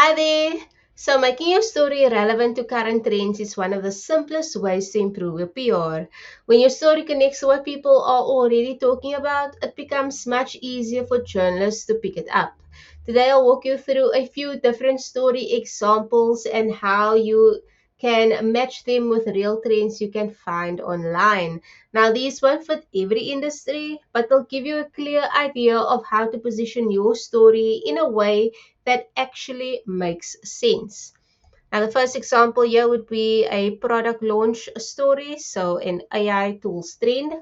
Hi there! So, making your story relevant to current trends is one of the simplest ways to improve your PR. When your story connects to what people are already talking about, it becomes much easier for journalists to pick it up. Today, I'll walk you through a few different story examples and how you can match them with real trends you can find online. Now, these won't fit every industry, but they'll give you a clear idea of how to position your story in a way that actually makes sense. Now, the first example here would be a product launch story, so an AI tools trend.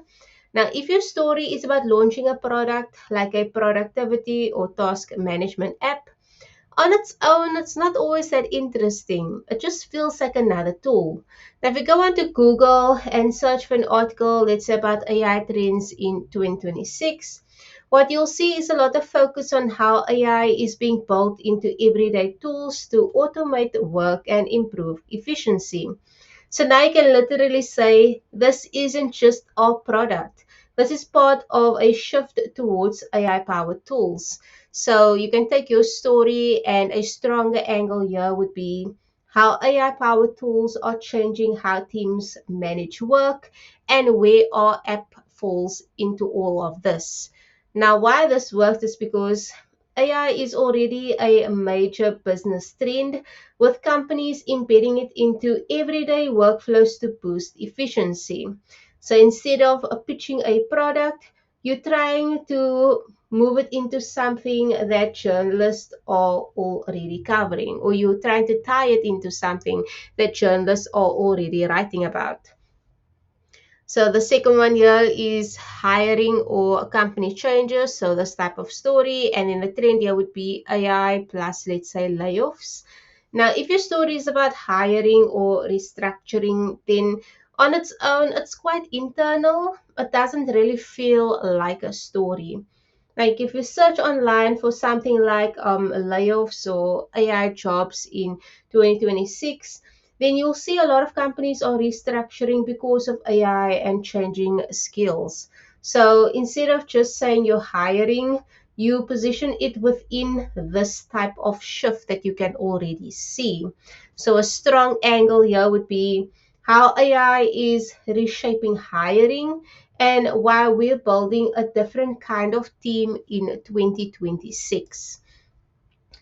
Now, if your story is about launching a product like a productivity or task management app, on its own, it's not always that interesting. It just feels like another tool. Now, if you go onto Google and search for an article, let's say about AI trends in 2026, what you'll see is a lot of focus on how AI is being built into everyday tools to automate work and improve efficiency. So now you can literally say this isn't just our product. This is part of a shift towards AI powered tools. So you can take your story, and a stronger angle here would be how AI powered tools are changing how teams manage work and where our app falls into all of this. Now, why this works is because AI is already a major business trend, with companies embedding it into everyday workflows to boost efficiency. So instead of pitching a product, you're trying to move it into something that journalists are already covering, or you're trying to tie it into something that journalists are already writing about. So the second one here is hiring or company changes. So this type of story. And then the trend here would be AI plus, let's say, layoffs. Now, if your story is about hiring or restructuring, then on its own, it's quite internal. It doesn't really feel like a story. Like if you search online for something like layoffs or AI jobs in 2026, then you'll see a lot of companies are restructuring because of AI and changing skills. So instead of just saying you're hiring, you position it within this type of shift that you can already see. So a strong angle here would be how AI is reshaping hiring and why we're building a different kind of team in 2026.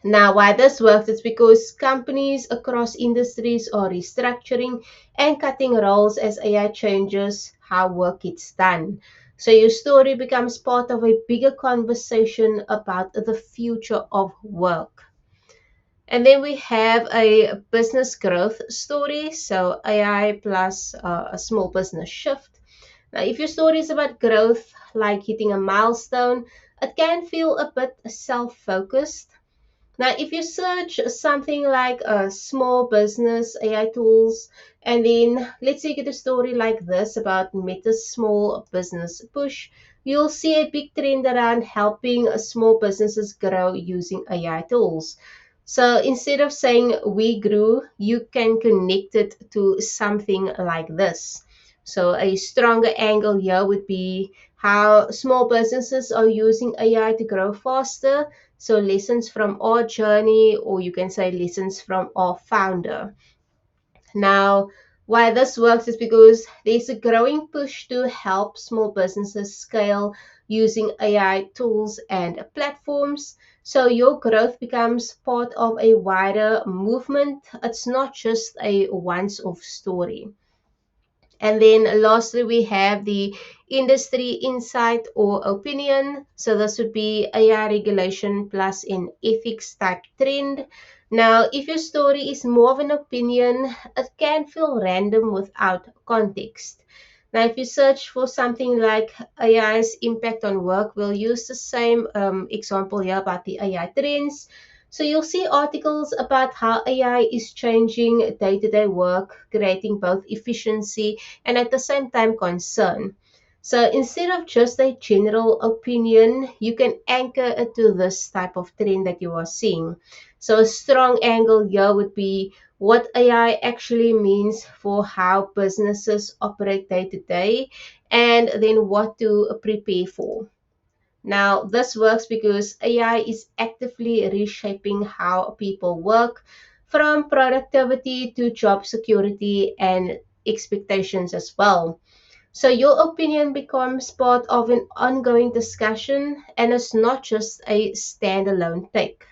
Now, why this works is because companies across industries are restructuring and cutting roles as AI changes how work gets done. So your story becomes part of a bigger conversation about the future of work. And then we have a business growth story, so AI plus a small business shift. Now, if your story is about growth, like hitting a milestone, it can feel a bit self focused. Now, if you search something like a small business AI tools, and then let's say you get a story like this about Meta's small business push, you'll see a big trend around helping small businesses grow using AI tools. So instead of saying we grew, you can connect it to something like this. So a stronger angle here would be how small businesses are using AI to grow faster. So lessons from our journey, or you can say lessons from our founder. Now, why this works is because there's a growing push to help small businesses scale using AI tools and platforms. So your growth becomes part of a wider movement. It's not just a once off story. And then lastly, we have the industry insight or opinion. So this would be AI regulation plus an ethics type trend. Now, if your story is more of an opinion, it can feel random without context. Now, if you search for something like AI's impact on work, we'll use the same example here about the AI trends. So you'll see articles about how AI is changing day-to-day work, creating both efficiency and at the same time concern. So instead of just a general opinion, you can anchor it to this type of trend that you are seeing. So a strong angle here would be what AI actually means for how businesses operate day to day, and then what to prepare for. Now, this works because AI is actively reshaping how people work, from productivity to job security and expectations as well. So, your opinion becomes part of an ongoing discussion and it's not just a standalone take.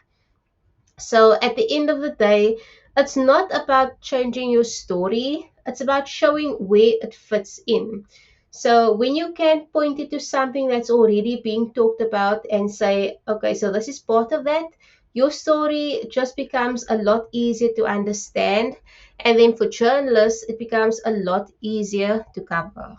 So, at the end of the day, it's not about changing your story, it's about showing where it fits in. So, when you can point it to something that's already being talked about and say, okay, so this is part of that, your story just becomes a lot easier to understand. And then for journalists, it becomes a lot easier to cover.